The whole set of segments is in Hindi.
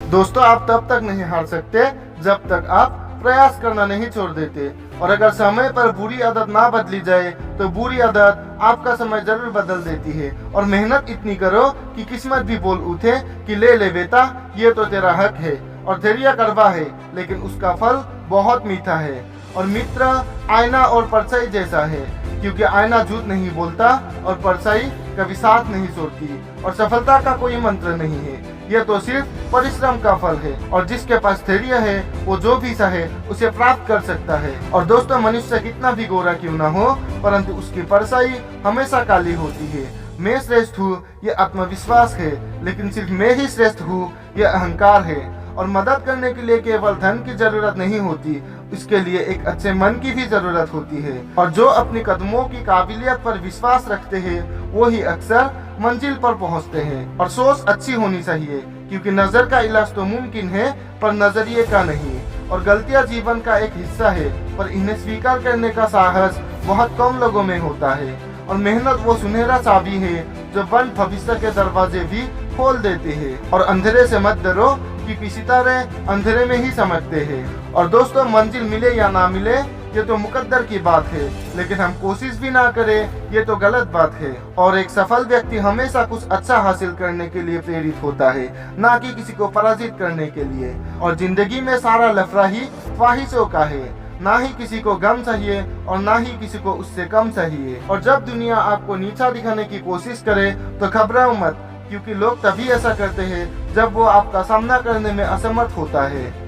दोस्तों, आप तब तक नहीं हार सकते जब तक आप प्रयास करना नहीं छोड़ देते। और अगर समय पर बुरी आदत ना बदली जाए तो बुरी आदत आपका समय जरूर बदल देती है। और मेहनत इतनी करो कि किस्मत भी बोल उठे कि ले ले बेटा, ये तो तेरा हक है। और धैर्य करवा है, लेकिन उसका फल बहुत मीठा है। और मित्र आईना और परछाई जैसा है, क्योंकि आईना झूठ नहीं बोलता और परछाई कभी साथ नहीं छोड़ती। और सफलता का कोई मंत्र नहीं है, यह तो सिर्फ परिश्रम का फल है। और जिसके पास धैर्य है वो जो भी चाहे उसे प्राप्त कर सकता है। और दोस्तों, मनुष्य कितना भी गोरा क्यों ना हो, परंतु उसकी परछाई हमेशा काली होती है। मैं श्रेष्ठ हूँ ये आत्मविश्वास है, लेकिन सिर्फ मैं ही श्रेष्ठ हूँ ये अहंकार है। और मदद करने के लिए केवल धन की जरूरत नहीं होती, इसके लिए एक अच्छे मन की भी जरूरत होती है। और जो अपनी कदमों की काबिलियत पर विश्वास रखते हैं वो ही अक्सर मंजिल पर पहुंचते हैं। और सोच अच्छी होनी चाहिए, क्योंकि नजर का इलाज तो मुमकिन है पर नजरिए का नहीं। और गलतियां जीवन का एक हिस्सा है, पर इन्हें स्वीकार करने का साहस बहुत कम लोगों में होता है। और मेहनत वो सुनहरा चाबी है जो बंद भविष्य के दरवाजे भी खोल देते हैं। और अंधेरे से मत डरो, क्योंकि सितारे अंधेरे में ही समझते हैं। और दोस्तों, मंजिल मिले या ना मिले ये तो मुकद्दर की बात है, लेकिन हम कोशिश भी ना करें ये तो गलत बात है। और एक सफल व्यक्ति हमेशा कुछ अच्छा हासिल करने के लिए प्रेरित होता है, ना कि किसी को पराजित करने के लिए। और जिंदगी में सारा लफड़ा ही ख्वाहिशों का है, ना ही किसी को गम चाहिए और ना ही किसी को उससे कम चाहिए। और जब दुनिया आपको नीचा दिखाने की कोशिश करे तो घबराओ मत, क्योंकि लोग तभी ऐसा करते हैं जब वो आपका सामना करने में असमर्थ होता है।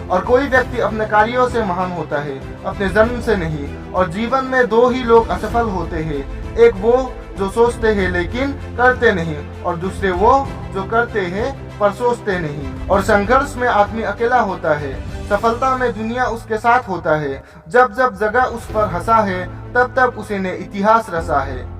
और कोई व्यक्ति अपने कार्यों से महान होता है, अपने जन्म से नहीं। और जीवन में दो ही लोग असफल होते हैं, एक वो जो सोचते हैं लेकिन करते नहीं, और दूसरे वो जो करते हैं पर सोचते नहीं। और संघर्ष में आदमी अकेला होता है, सफलता में दुनिया उसके साथ होता है। जब जब जगह उस पर हंसा है तब तब उसे ने इतिहास रचा है।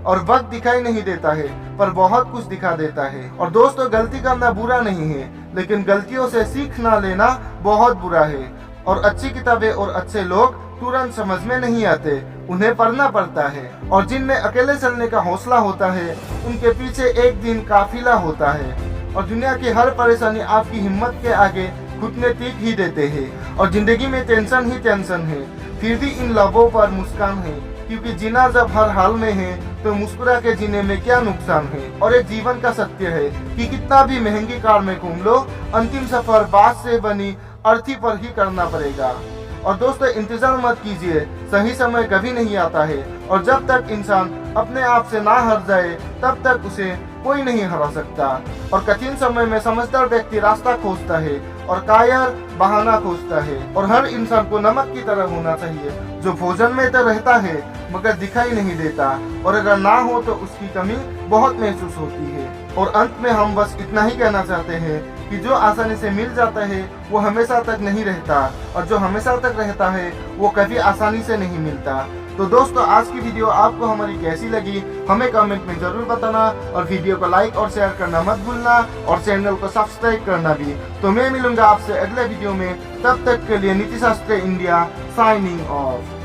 और वक्त दिखाई नहीं देता है पर बहुत कुछ दिखा देता है। और दोस्तों, गलती करना बुरा नहीं है, लेकिन गलतियों से सीख ना लेना बहुत बुरा है। और अच्छी किताबें और अच्छे लोग तुरंत समझ में नहीं आते, उन्हें पढ़ना पड़ता है। और जिनमें अकेले चलने का हौसला होता है उनके पीछे एक दिन काफिला होता है। और दुनिया की हर परेशानी आपकी हिम्मत के आगे घुटने टेक ही देते हैं। और जिंदगी में टेंशन ही टेंशन है, फिर भी इन लबों पर मुस्कान है, क्योंकि जीना जब हर हाल में है तो मुस्कुरा के जीने में क्या नुकसान है। और एक जीवन का सत्य है कि कितना भी महंगी कार में घूम लो, अंतिम सफर बांस से बनी अर्थी पर ही करना पड़ेगा। और दोस्तों, इंतजार मत कीजिए, सही समय कभी नहीं आता है। और जब तक इंसान अपने आप से ना हार जाए तब तक उसे कोई नहीं हरा सकता। और कठिन समय में समझदार व्यक्ति रास्ता खोजता है और कायर बहाना खोजता है। और हर इंसान को नमक की तरह होना चाहिए, जो भोजन में तो रहता है मगर दिखाई नहीं देता, और अगर ना हो तो उसकी कमी बहुत महसूस होती है। और अंत में हम बस इतना ही कहना चाहते हैं कि जो आसानी से मिल जाता है वो हमेशा तक नहीं रहता, और जो हमेशा तक रहता है वो कभी आसानी से नहीं मिलता। तो दोस्तों, आज की वीडियो आपको हमारी कैसी लगी हमें कमेंट में जरूर बताना। और वीडियो को लाइक और शेयर करना मत भूलना, और चैनल को सब्सक्राइब करना भी। तो मैं मिलूंगा आपसे अगले वीडियो में, तब तक के लिए नीति शास्त्री इंडिया साइनिंग ऑफ।